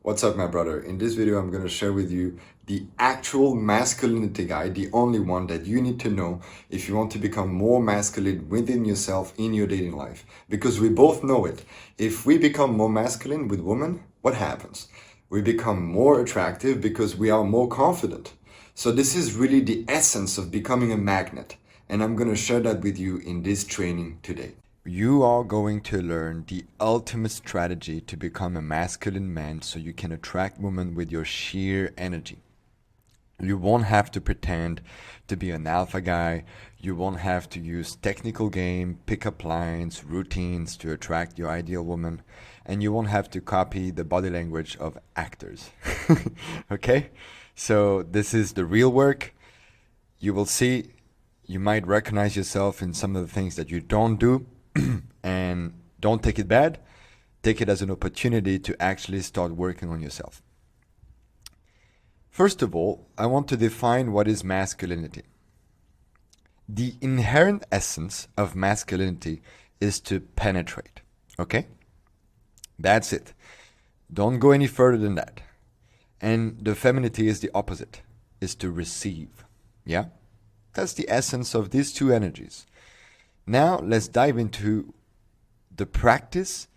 What's up, my brother? In this video, I'm going to share with you the actual masculinity guide, the only one that you need to know if you want to become more masculine within yourself in your dating life. Because we both know it. If we become more masculine with women, what happens? We become more attractive because we are more confident. So this is really the essence of becoming a magnet. And I'm going to share that with you in this training today. You are going to learn the ultimate strategy to become a masculine man so you can attract women with your sheer energy. You won't have to pretend to be an alpha guy. You won't have to use technical game, pickup lines, routines to attract your ideal woman. And you won't have to copy the body language of actors. Okay? So this is the real work. You will see, you might recognize yourself in some of the things that you don't do. And don't take it bad. Take it as an opportunity to actually start working on yourself. First of all, I want to define what is masculinity. The inherent essence of masculinity is to penetrate. Okay? That's it. Don't go any further than that. And the femininity is the opposite, is to receive. Yeah? That's the essence of these two energies. Now, let's dive into the practice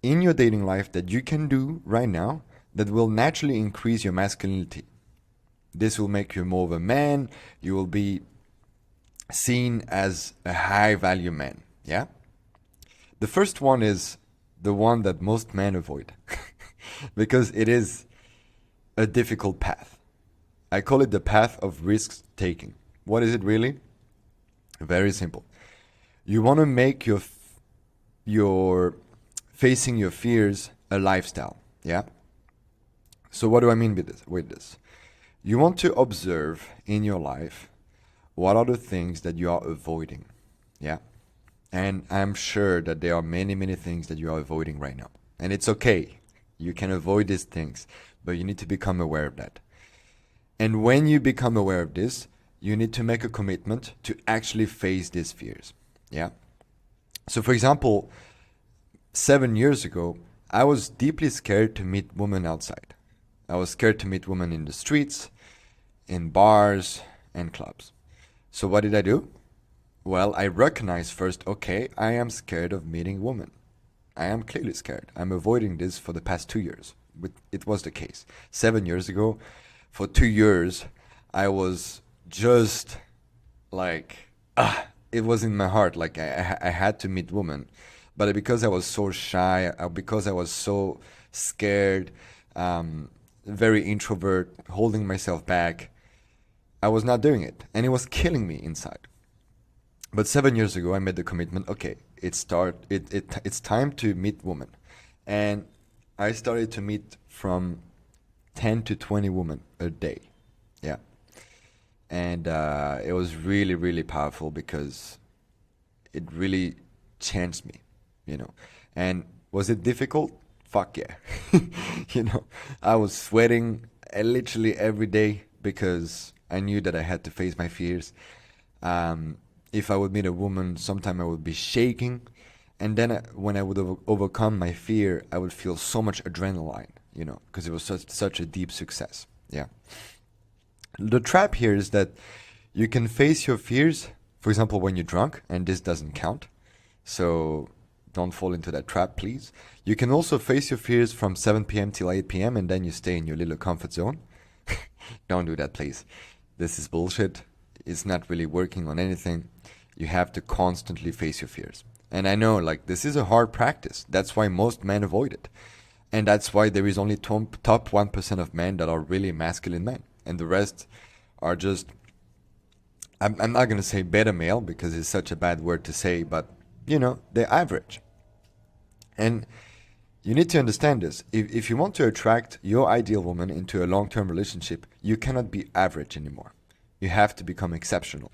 in your dating life that you can do right now that will naturally increase your masculinity. This will make you more of a man. You will be seen as a high-value man. Yeah? The first one is the one that most men avoid because it is a difficult path. I call it the path of risk-taking. What is it really? Very simple. You want to make your facing your fears a lifestyle, yeah? So what do I mean with this? You want to observe in your life what are the things that you are avoiding, yeah? And I'm sure that there are many, many things that you are avoiding right now. And it's okay. You can avoid these things, but you need to become aware of that. And when you become aware of this, you need to make a commitment to actually face these fears. Yeah. So for example, 7 years ago, I was deeply scared to meet women outside. I was scared to meet women in the streets, in bars and clubs. So what did I do? Well, I recognized first, okay, I am scared of meeting women. I am clearly scared. I'm avoiding this for the past 2 years. It was the case. 7 years ago, for 2 years, I was just like, it was in my heart, like I had to meet women, but because I was so shy, because I was so scared, very introvert, holding myself back, I was not doing it, and it was killing me inside. But 7 years ago, I made the commitment. Okay, it's time to meet women, and I started to meet from 10 to 20 women a day. Yeah. And it was really, really powerful because it really changed me, you know. And was it difficult? Fuck yeah. You know, I was sweating literally every day because I knew that I had to face my fears. If I would meet a woman, sometime I would be shaking. And then when I would overcome my fear, I would feel so much adrenaline, you know, because it was such a deep success. Yeah. The trap here is that you can face your fears, for example, when you're drunk, and this doesn't count. So don't fall into that trap, please. You can also face your fears from 7 p.m. till 8 p.m. and then you stay in your little comfort zone. Don't do that, please. This is bullshit. It's not really working on anything. You have to constantly face your fears. And I know, like, this is a hard practice. That's why most men avoid it. And that's why there is only top 1% of men that are really masculine men. And the rest are just, I'm not going to say beta male because it's such a bad word to say, but, you know, they're average. And you need to understand this. If you want to attract your ideal woman into a long-term relationship, you cannot be average anymore. You have to become exceptional.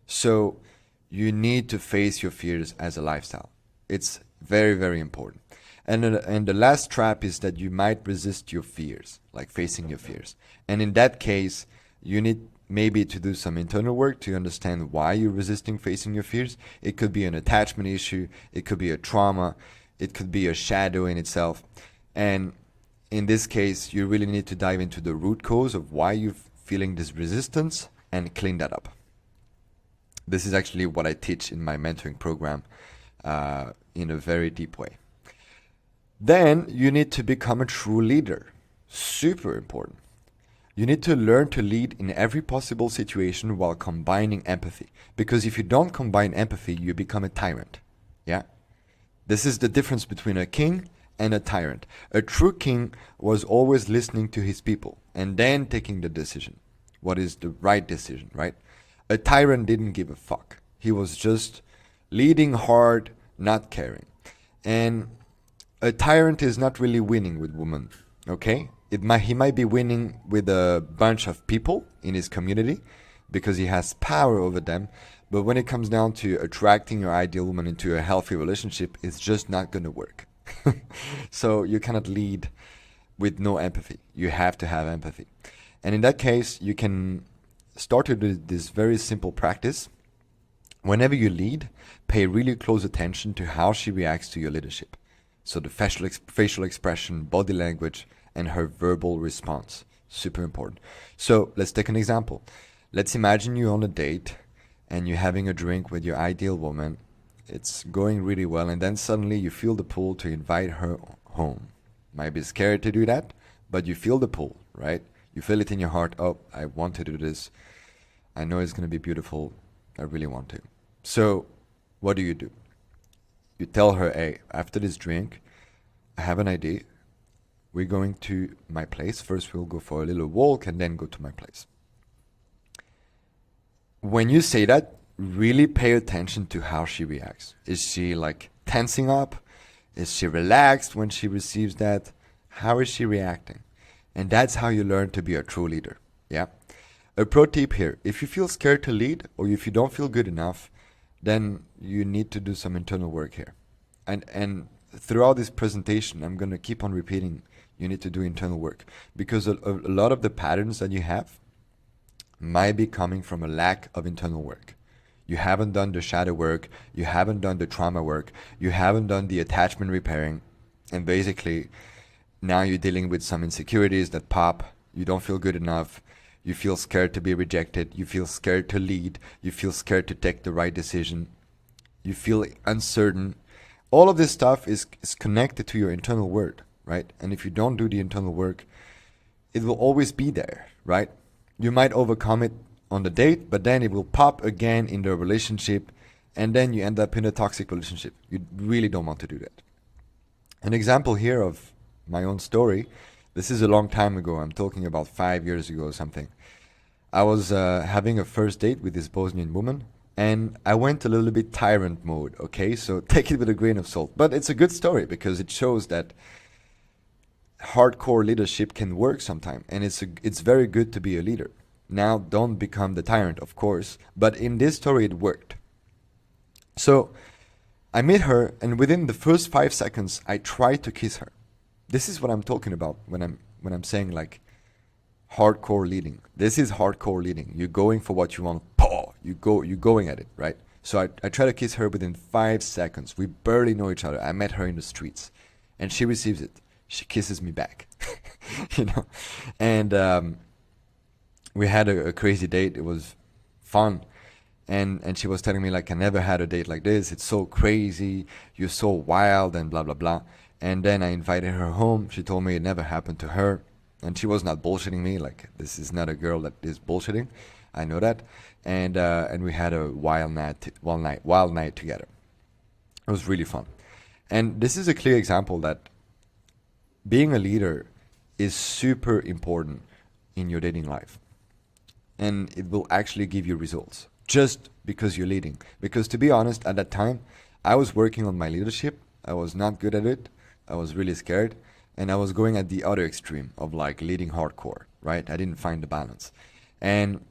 So you need to face your fears as a lifestyle. It's very, very important. And the last trap is that you might resist your fears, like facing your fears. And in that case, you need maybe to do some internal work to understand why you're resisting facing your fears. It could be an attachment issue. It could be a trauma. It could be a shadow in itself. And In this case, you really need to dive into the root cause of why you're feeling this resistance and clean that up. This is actually what I teach in my mentoring program in a very deep way. Then you need to become a true leader. Super important. You need to learn to lead in every possible situation while combining empathy. Because if you don't combine empathy, you become a tyrant. Yeah? This is the difference between a king and a tyrant. A true king was always listening to his people and then taking the decision. What is the right decision, right? A tyrant didn't give a fuck. He was just leading hard, not caring. And a tyrant is not really winning with women, okay? He might be winning with a bunch of people in his community because he has power over them. But when it comes down to attracting your ideal woman into a healthy relationship, it's just not going to work. So you cannot lead with no empathy. You have to have empathy. And in that case, you can start to do this very simple practice. Whenever you lead, pay really close attention to how she reacts to your leadership. So the facial expression, body language, and her verbal response. Super important. So let's take an example. Let's imagine you're on a date and you're having a drink with your ideal woman. It's going really well, and then suddenly you feel the pull to invite her home. Might be scared to do that, but you feel the pull, right? You feel it in your heart. Oh, I want to do this. I know it's going to be beautiful. I really want to. So what do? You tell her, hey, after this drink, I have an idea. We're going to my place. First, we'll go for a little walk and then go to my place. When you say that, really pay attention to how she reacts. Is she like tensing up? Is she relaxed when she receives that? How is she reacting? And that's how you learn to be a true leader. Yeah. A pro tip here, if you feel scared to lead or if you don't feel good enough, then you need to do some internal work here. And throughout this presentation, I'm going to keep on repeating, you need to do internal work because a lot of the patterns that you have might be coming from a lack of internal work. You haven't done the shadow work, you haven't done the trauma work, you haven't done the attachment repairing, and basically now you're dealing with some insecurities that pop, you don't feel good enough, you feel scared to be rejected, you feel scared to lead, you feel scared to take the right decision, you feel uncertain. All of this stuff is connected to your internal work, right? And if you don't do the internal work, it will always be there, right? You might overcome it on the date, but then it will pop again in the relationship, and then you end up in a toxic relationship. You really don't want to do that. An example here of my own story, this is a long time ago. I'm talking about 5 years ago or something. I was having a first date with this Bosnian woman, and I went a little bit tyrant mode, okay? So take it with a grain of salt. But it's a good story because it shows that hardcore leadership can work sometime, and it's very good to be a leader. Now, don't become the tyrant, of course, but in this story, it worked. So I met her, and within the first 5 seconds, I tried to kiss her. This is what I'm talking about when I'm saying like hardcore leading. This is hardcore leading. You're going for what you want. You're going at it, right? So I try to kiss her within 5 seconds. We barely know each other. I met her in the streets, and she receives it. She kisses me back, you know, and we had a crazy date. It was fun. And she was telling me like, I never had a date like this. It's so crazy. You're so wild and blah, blah, blah. And then I invited her home. She told me it never happened to her. And she was not bullshitting me. Like, this is not a girl that is bullshitting. I know that. And we had a wild night together. It was really fun. And this is a clear example that being a leader is super important in your dating life. And it will actually give you results just because you're leading. Because to be honest, at that time, I was working on my leadership. I was not good at it. I was really scared. And I was going at the other extreme of like leading hardcore, right? I didn't find the balance. And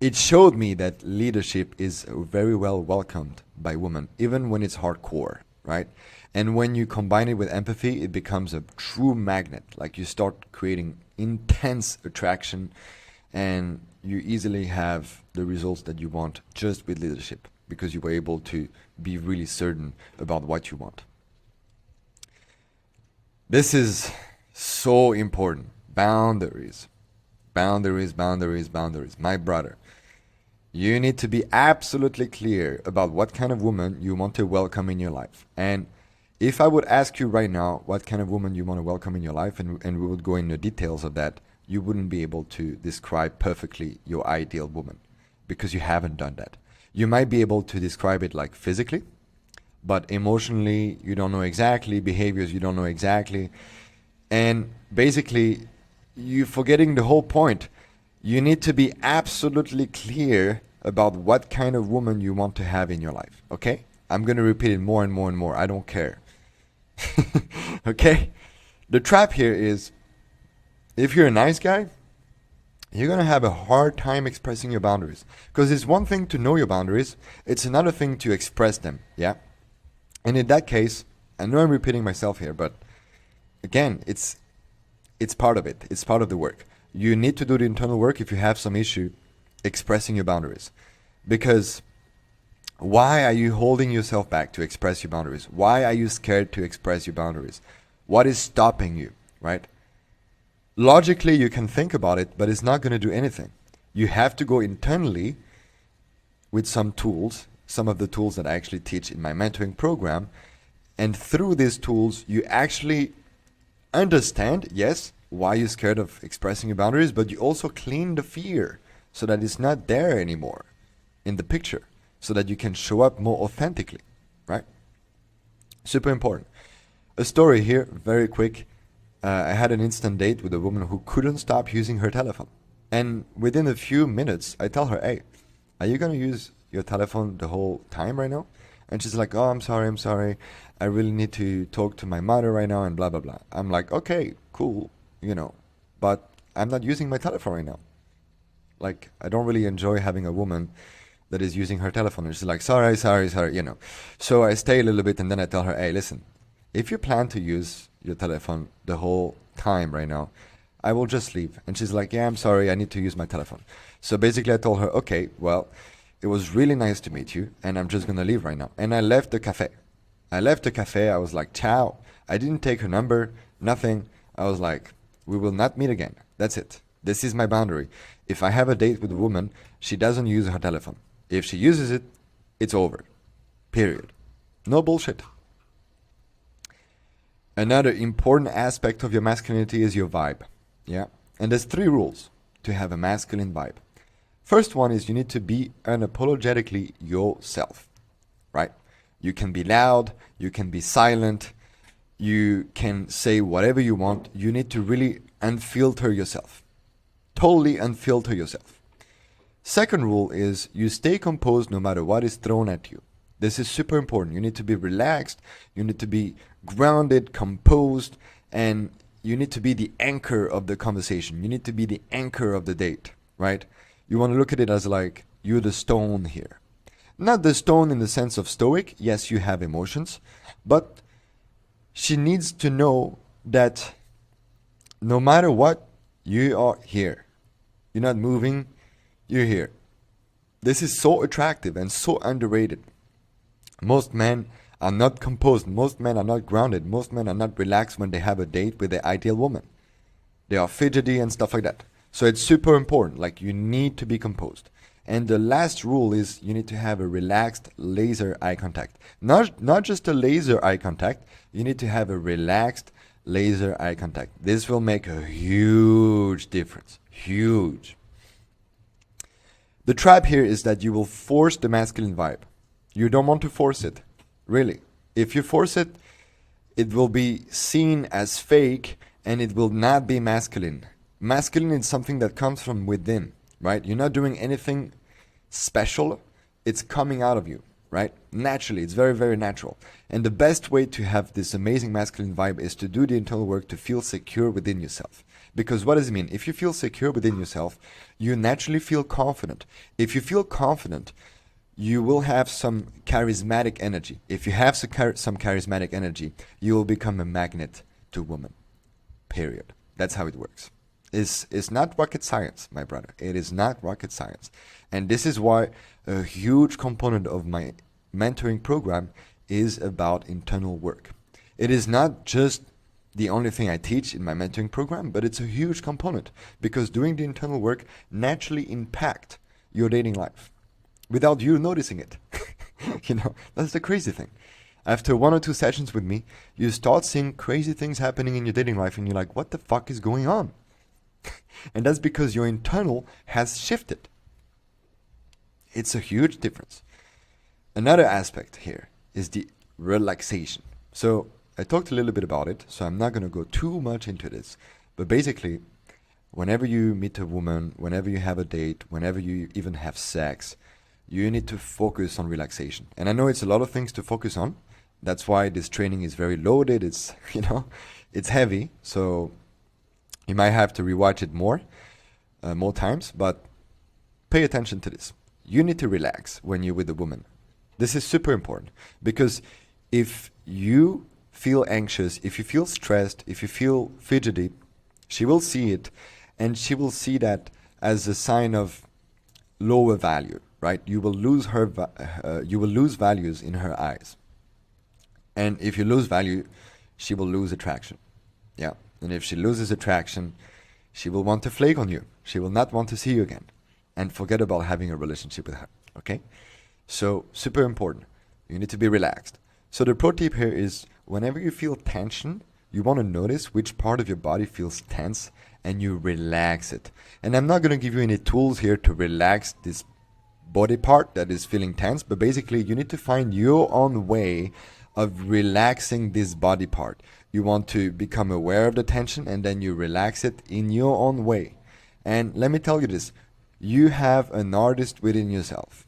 it showed me that leadership is very well welcomed by women, even when it's hardcore, right? And when you combine it with empathy, it becomes a true magnet. Like you start creating intense attraction, and you easily have the results that you want just with leadership because you were able to be really certain about what you want. This is so important. Boundaries. Boundaries, boundaries, boundaries. My brother, you need to be absolutely clear about what kind of woman you want to welcome in your life. And if I would ask you right now what kind of woman you want to welcome in your life, and we would go into details of that, you wouldn't be able to describe perfectly your ideal woman because you haven't done that. You might be able to describe it like physically, but emotionally, you don't know exactly, behaviors, you don't know exactly. And basically, you're forgetting the whole point. You need to be absolutely clear about what kind of woman you want to have in your life, okay? I'm going to repeat it more and more and more. I don't care. Okay? The trap here is if you're a nice guy, you're going to have a hard time expressing your boundaries. Because it's one thing to know your boundaries, it's another thing to express them, yeah? And in that case, I know I'm repeating myself here, but again, it's part of it. It's part of the work. You need to do the internal work if you have some issue expressing your boundaries. Because why are you holding yourself back to express your boundaries? Why are you scared to express your boundaries? What is stopping you, right? Logically, you can think about it, but it's not going to do anything. You have to go internally with some tools, some of the tools that I actually teach in my mentoring program. And through these tools, you actually understand, yes, why you're scared of expressing your boundaries, but you also clean the fear so that it's not there anymore in the picture, so that you can show up more authentically, right? Super important. A story here, very quick. I had an instant date with a woman who couldn't stop using her telephone. And within a few minutes, I tell her, hey, are you going to use your telephone the whole time right now? And she's like, oh, I'm sorry. I really need to talk to my mother right now and blah, blah, blah. I'm like, okay, cool, but I'm not using my telephone right now. Like, I don't really enjoy having a woman that is using her telephone. And she's like, sorry. So I stay a little bit and then I tell her, hey, listen, if you plan to use your telephone the whole time right now, I will just leave. And she's like, yeah, I'm sorry, I need to use my telephone. So basically I told her, okay, well, it was really nice to meet you and I'm just going to leave right now. And I left the cafe. I was like, ciao. I didn't take her number, nothing. I was like, we will not meet again. That's it. This is my boundary. If I have a date with a woman, she doesn't use her telephone. If she uses it, it's over. Period. No bullshit. Another important aspect of your masculinity is your vibe. Yeah? And there's 3 rules to have a masculine vibe. First one is you need to be unapologetically yourself. Right? You can be loud, you can be silent, you can say whatever you want. You need to really unfilter yourself. Totally unfilter yourself. Second rule is you stay composed no matter what is thrown at you. This is super important. You need to be relaxed, you need to be grounded, composed, and you need to be the anchor of the conversation. You need to be the anchor of the date, right? You want to look at it as like you're the stone here. Not the stone in the sense of stoic. Yes, you have emotions, but she needs to know that no matter what, you are here. You're not moving, you're here. This is so attractive and so underrated. Most men are not composed. Most men are not grounded. Most men are not relaxed when they have a date with their ideal woman. They are fidgety and stuff like that. So it's super important. Like, you need to be composed. And the last rule is you need to have a relaxed laser eye contact. Not just a laser eye contact. You need to have a relaxed laser eye contact. This will make a huge difference. Huge. The trap here is that you will force the masculine vibe. You don't want to force it. Really. If you force it, it will be seen as fake and it will not be masculine. Masculine is something that comes from within, right? You're not doing anything special. It's coming out of you, right? Naturally. It's very, very natural. And the best way to have this amazing masculine vibe is to do the internal work to feel secure within yourself. Because what does it mean? If you feel secure within yourself, you naturally feel confident. If you feel confident, you will have some charismatic energy. If you have some charismatic energy, you will become a magnet to women. Period. That's how it works. It's not rocket science, my brother. It is not rocket science. And this is why a huge component of my mentoring program is about internal work. It is not just the only thing I teach in my mentoring program, but it's a huge component because doing the internal work naturally impact your dating life without you noticing it. That's the crazy thing. After 1 or 2 sessions with me, you start seeing crazy things happening in your dating life and you're like, what the fuck is going on? And that's because your internal has shifted. It's a huge difference. Another aspect here is the relaxation. So I talked a little bit about it, so I'm not going to go too much into this. But basically, whenever you meet a woman, whenever you have a date, whenever you even have sex, you need to focus on relaxation. And I know it's a lot of things to focus on. That's why this training is very loaded. It's, it's heavy. So you might have to rewatch it more times, but pay attention to this. You need to relax when you're with a woman. This is super important because if you feel anxious, if you feel stressed, if you feel fidgety, she will see it and she will see that as a sign of lower value, right? You will lose you will lose values in her eyes. And if you lose value, she will lose attraction. Yeah. And if she loses attraction, she will want to flake on you. She will not want to see you again and forget about having a relationship with her. Okay? So, super important. You need to be relaxed. So the pro tip here is whenever you feel tension, you want to notice which part of your body feels tense and you relax it. And I'm not going to give you any tools here to relax this body part that is feeling tense, but basically you need to find your own way of relaxing this body part. You want to become aware of the tension and then you relax it in your own way. And let me tell you this, you have an artist within yourself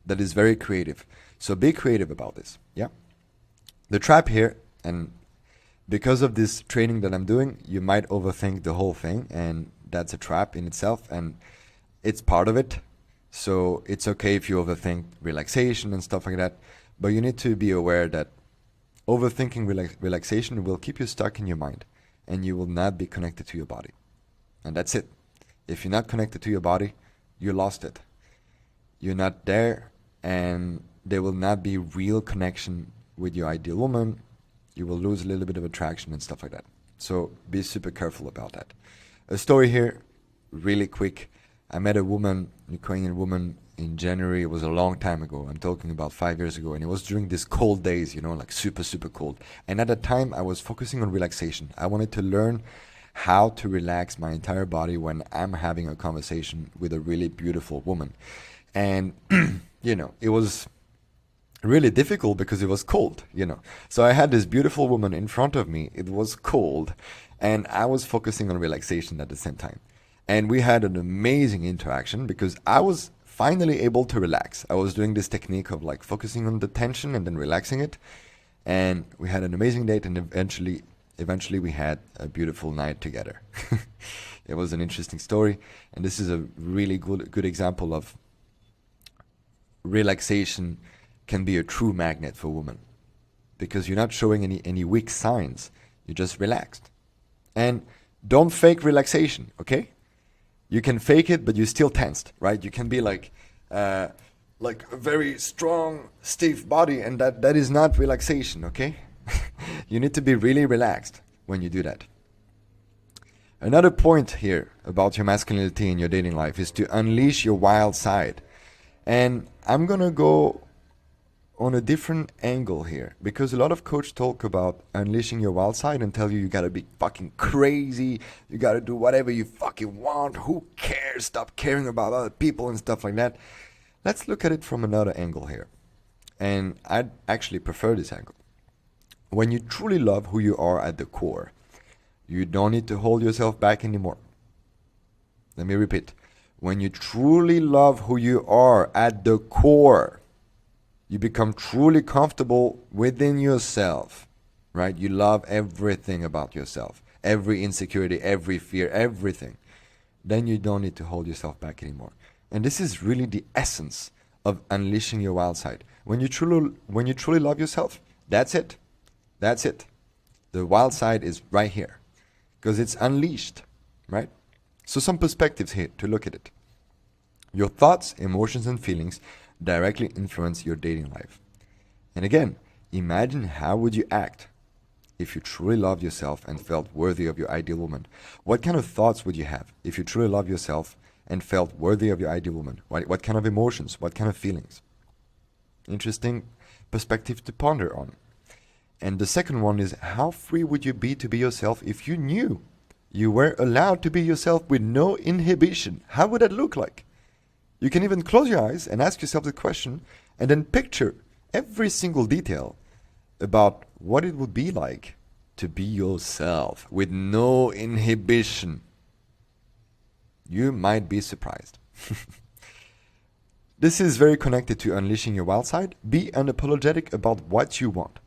that is very creative. So be creative about this. Yeah. The trap here, and because of this training that I'm doing, you might overthink the whole thing, and that's a trap in itself, and it's part of it. So it's okay if you overthink relaxation and stuff like that, but you need to be aware that overthinking relaxation will keep you stuck in your mind, and you will not be connected to your body. And that's it. If you're not connected to your body, you lost it. You're not there, and there will not be real connection with your ideal woman. You will lose a little bit of attraction and stuff like that. So be super careful about that. A story here, really quick. I met a woman, Ukrainian woman, in January. It was a long time ago. I'm talking about 5 years ago. And it was during these cold days, like super, super cold. And at that time, I was focusing on relaxation. I wanted to learn how to relax my entire body when I'm having a conversation with a really beautiful woman. And, it was really difficult because it was cold, So I had this beautiful woman in front of me. It was cold. And I was focusing on relaxation at the same time. And we had an amazing interaction because I was finally able to relax. I was doing this technique of like focusing on the tension and then relaxing it. And we had an amazing date, and eventually we had a beautiful night together. It was an interesting story. And this is a really good example of relaxation can be a true magnet for women because you're not showing any weak signs. You're just relaxed. And don't fake relaxation, okay? You can fake it, but you're still tensed, right? You can be like a very strong, stiff body, and that is not relaxation, okay? You need to be really relaxed when you do that. Another point here about your masculinity in your dating life is to unleash your wild side. And I'm going to go on a different angle here because a lot of coaches talk about unleashing your wild side and tell you gotta be fucking crazy, you gotta do whatever you fucking want, who cares, stop caring about other people and stuff like that. Let's look at it from another angle here. And I actually prefer this angle. When you truly love who you are at the core, you don't need to hold yourself back anymore. Let me repeat. When you truly love who you are at the core, you become truly comfortable within yourself, right? You love everything about yourself, every insecurity, every fear, everything. Then you don't need to hold yourself back anymore. And this is really the essence of unleashing your wild side. When you truly love yourself, that's it. That's it. The wild side is right here because it's unleashed, right? So some perspectives here to look at it. Your thoughts, emotions, and feelings directly influence your dating life. And again, imagine how would you act if you truly loved yourself and felt worthy of your ideal woman? What kind of thoughts would you have if you truly love yourself and felt worthy of your ideal woman? What kind of emotions? What kind of feelings? Interesting perspective to ponder on. And the second one is, how free would you be to be yourself if you knew you were allowed to be yourself with no inhibition? How would that look like? You can even close your eyes and ask yourself the question and then picture every single detail about what it would be like to be yourself with no inhibition. You might be surprised. This is very connected to unleashing your wild side. Be unapologetic about what you want.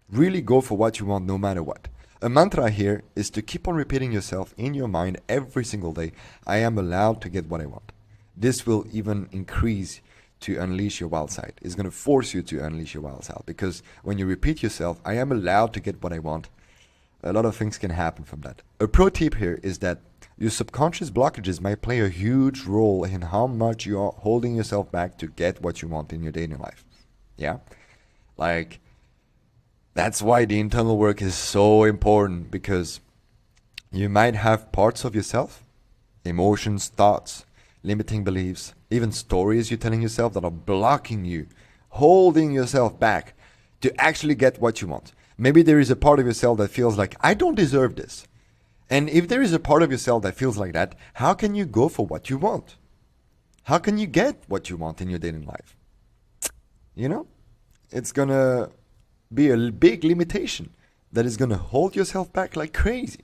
Really go for what you want no matter what. A mantra here is to keep on repeating yourself in your mind every single day. I am allowed to get what I want. This will even increase to unleash your wild side. It's going to force you to unleash your wild side, because when you repeat yourself, I am allowed to get what I want, a lot of things can happen from that. A pro tip here is that your subconscious blockages might play a huge role in how much you are holding yourself back to get what you want in your dating life. Yeah? Like, that's why the internal work is so important, because you might have parts of yourself, emotions, thoughts, limiting beliefs, even stories you're telling yourself that are blocking you, holding yourself back to actually get what you want. Maybe there is a part of yourself that feels like, I don't deserve this. And if there is a part of yourself that feels like that, how can you go for what you want? How can you get what you want in your dating life? You know, it's going to be a big limitation that is going to hold yourself back like crazy.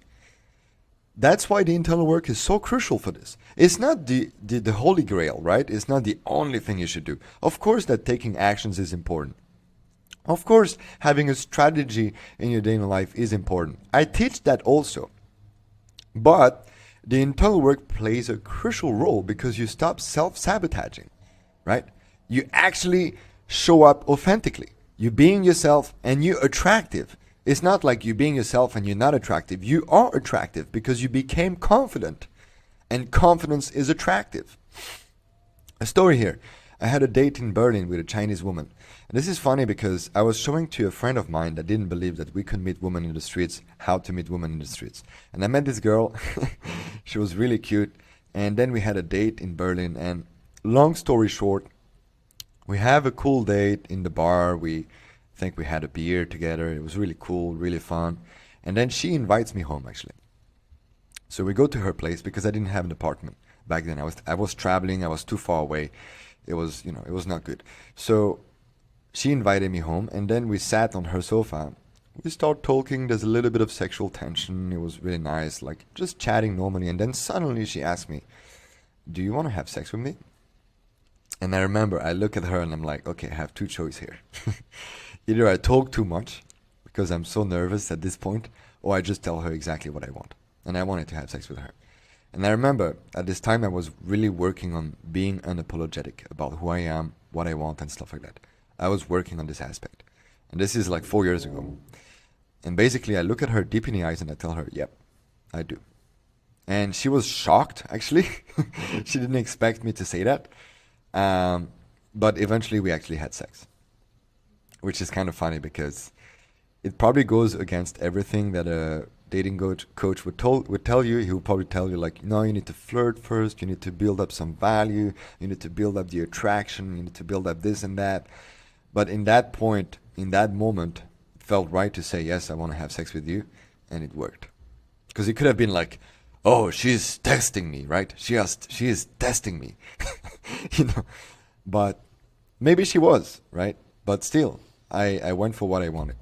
That's why the internal work is so crucial for this. It's not the holy grail, right? It's not the only thing you should do. Of course that taking actions is important. Of course, having a strategy in your dating life is important. I teach that also. But the internal work plays a crucial role because you stop self-sabotaging, right? You actually show up authentically. You being yourself and you're attractive. It's not like you being yourself and you're not attractive. You are attractive because you became confident. And confidence is attractive. A story here. I had a date in Berlin with a Chinese woman. And this is funny because I was showing to a friend of mine that didn't believe that we could meet women in the streets, how to meet women in the streets. And I met this girl. She was really cute. And then we had a date in Berlin. And long story short, we have a cool date in the bar. We think we had a beer together. It was really cool, really fun. And then she invites me home, actually. So we go to her place because I didn't have an apartment back then. I was traveling. I was too far away. It was, it was not good. So she invited me home, and then we sat on her sofa. We start talking. There's a little bit of sexual tension. It was really nice, like just chatting normally. And then suddenly she asked me, do you want to have sex with me? And I remember I look at her and I'm like, okay, I have two choices here. Either I talk too much because I'm so nervous at this point, or I just tell her exactly what I want. And I wanted to have sex with her. And I remember at this time I was really working on being unapologetic about who I am, what I want, and stuff like that. I was working on this aspect. And this is like 4 years ago. And basically I look at her deep in the eyes and I tell her, yep, I do. And she was shocked, actually. She didn't expect me to say that. But eventually we actually had sex. Which is kind of funny because it probably goes against everything that a dating coach would tell you. He would probably tell you, like, no, you need to flirt first, you need to build up some value, you need to build up the attraction, you need to build up this and that. But in that point, in that moment, it felt right to say, yes, I want to have sex with you, and it worked. Because it could have been like, oh, she's testing me, right? She is testing me. But maybe she was, right? But still, I went for what I wanted.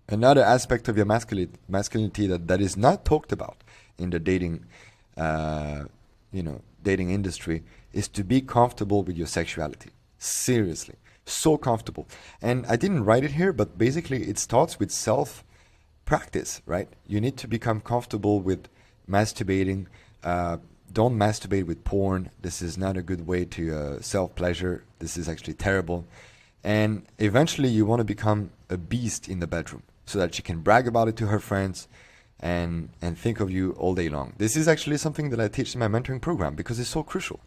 Another aspect of your masculinity that is not talked about in the dating industry is to be comfortable with your sexuality. Seriously, so comfortable. And I didn't write it here, but basically it starts with self-practice, right? You need to become comfortable with masturbating. Don't masturbate with porn. This is not a good way to self-pleasure. This is actually terrible. And eventually you want to become a beast in the bedroom so that she can brag about it to her friends and think of you all day long. This is actually something that I teach in my mentoring program because it's so crucial.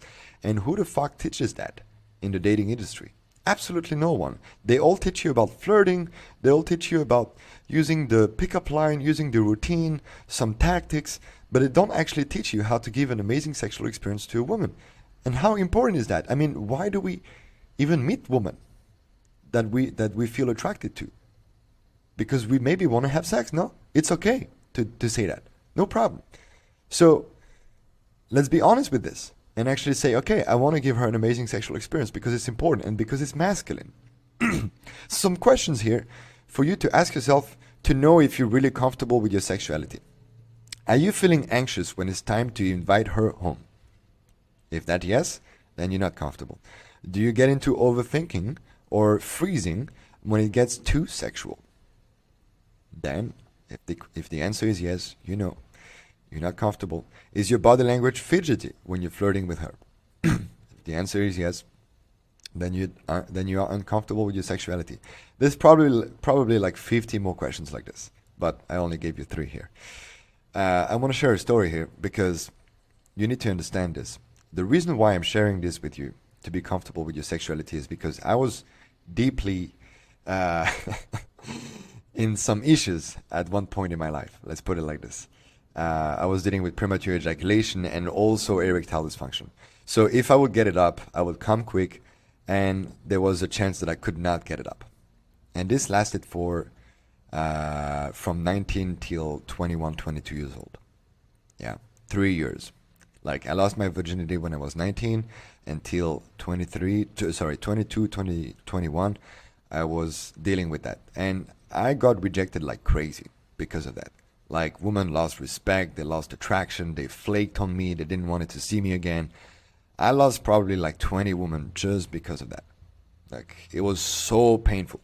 And who the fuck teaches that in the dating industry? Absolutely no one. They all teach you about flirting. They all teach you about using the pickup line, using the routine, some tactics, but they don't actually teach you how to give an amazing sexual experience to a woman. And how important is that? I mean, why do we even meet women that we feel attracted to? Because we maybe want to have sex. No, it's okay to say that. No problem. So let's be honest with this and actually say, okay, I want to give her an amazing sexual experience because it's important and because it's masculine. Some questions here for you to ask yourself to know if you're really comfortable with your sexuality. Are you feeling anxious when it's time to invite her home? If that yes, then you're not comfortable. Do you get into overthinking or freezing when it gets too sexual? Then, if the answer is yes, you know you're not comfortable. Is your body language fidgety when you're flirting with her? If the answer is yes, then you are uncomfortable with your sexuality. There's probably like 50 more questions like this, but I only gave you 3 here. I want to share a story here because you need to understand this. The reason why I'm sharing this with you to be comfortable with your sexuality is because I was deeply in some issues at one point in my life. Let's put it like this. I was dealing with premature ejaculation and also erectile dysfunction. So if I would get it up, I would come quick, and there was a chance that I could not get it up. And this lasted for from 19 till 21, 22 years old. Yeah, 3 years. Like I lost my virginity when I was 19 until 22, 21, I was dealing with that. And I got rejected like crazy because of that. Like women lost respect, they lost attraction, they flaked on me, they didn't want to see me again. I lost probably like 20 women just because of that. Like it was so painful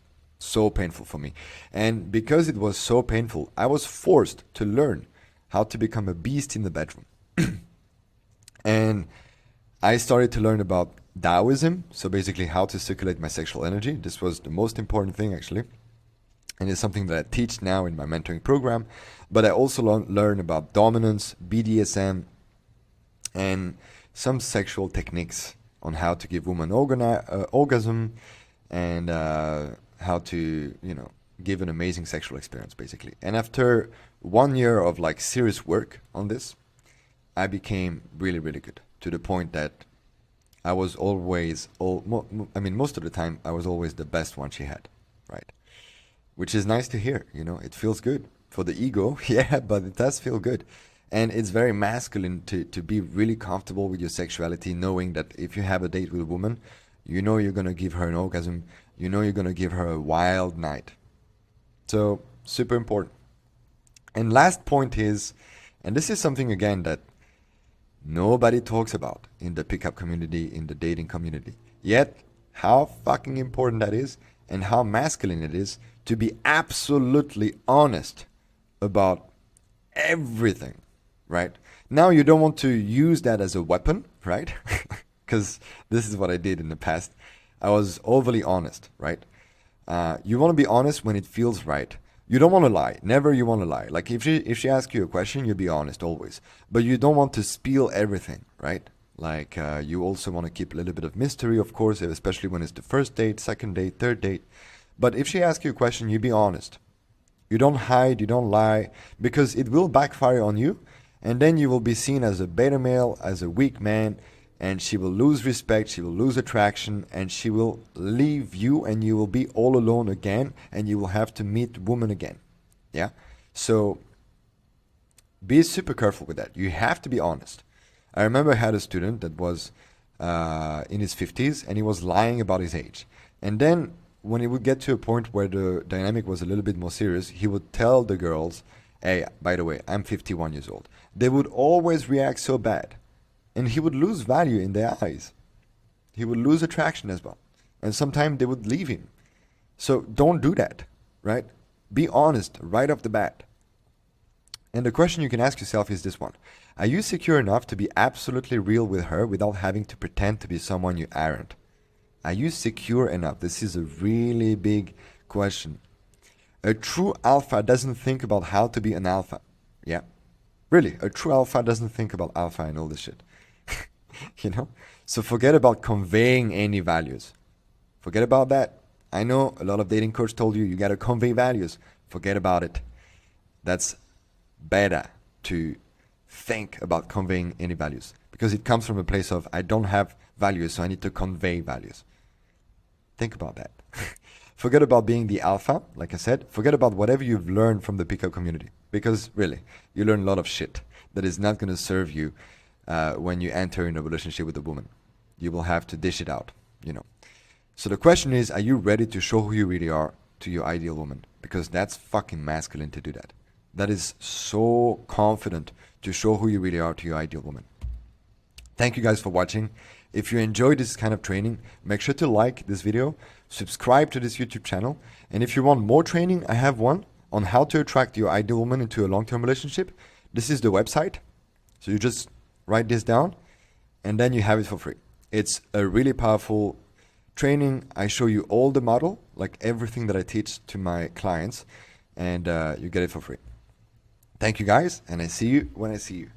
for me. And because it was so painful, I was forced to learn how to become a beast in the bedroom. And I started to learn about Taoism, so basically how to circulate my sexual energy. This was the most important thing actually. And it's something that I teach now in my mentoring program. But I also learn about dominance, BDSM, and some sexual techniques on how to give women orgasm and how to, give an amazing sexual experience, basically. And after 1 year of like serious work on this, I became really, really good to the point that I was always, most of the time, I was always the best one she had, right? Which is nice to hear, it feels good for the ego, yeah, but it does feel good. And it's very masculine to be really comfortable with your sexuality, knowing that if you have a date with a woman, you're going to give her an orgasm, you're going to give her a wild night. So, super important. And last point is, and this is something again that nobody talks about in the pickup community, in the dating community, yet how fucking important that is and how masculine it is to be absolutely honest about everything, right? Now you don't want to use that as a weapon, right? Because this is what I did in the past. I was overly honest, right? You want to be honest when it feels right. You don't want to lie. Never you want to lie. Like if she asks you a question, you be honest always. But you don't want to spill everything, right? Like you also want to keep a little bit of mystery, of course, especially when it's the first date, second date, third date. But if she asks you a question, you be honest. You don't hide, you don't lie, because it will backfire on you, and then you will be seen as a beta male, as a weak man, and she will lose respect, she will lose attraction, and she will leave you, and you will be all alone again, and you will have to meet women again. Yeah? So be super careful with that. You have to be honest. I remember I had a student that was in his 50s, and he was lying about his age. And then when he would get to a point where the dynamic was a little bit more serious, he would tell the girls, hey, by the way, I'm 51 years old. They would always react so bad. And he would lose value in their eyes. He would lose attraction as well. And sometimes they would leave him. So don't do that, right? Be honest right off the bat. And the question you can ask yourself is this one. Are you secure enough to be absolutely real with her without having to pretend to be someone you aren't? Are you secure enough? This is a really big question. A true alpha doesn't think about how to be an alpha. Yeah. Really, a true alpha doesn't think about alpha and all this shit. So forget about conveying any values. Forget about that. I know a lot of dating coach told you got to convey values. Forget about it. That's better to think about conveying any values, because it comes from a place of I don't have values, so I need to convey values. Think about that. Forget about being the alpha, like I said. Forget about whatever you've learned from the pickup community, because really, you learn a lot of shit that is not going to serve you when you enter in a relationship with a woman. You will have to dish it out, you know. So the question is, are you ready to show who you really are to your ideal woman? Because that's fucking masculine to do that. That is so confident to show who you really are to your ideal woman. Thank you guys for watching. If you enjoyed this kind of training, make sure to like this video, subscribe to this YouTube channel, and if you want more training, I have one on how to attract your ideal woman into a long-term relationship. This is the website. So you just write this down and then you have it for free. It's a really powerful training. I show you all the model, like everything that I teach to my clients, and you get it for free. Thank you guys, and I see you when I see you.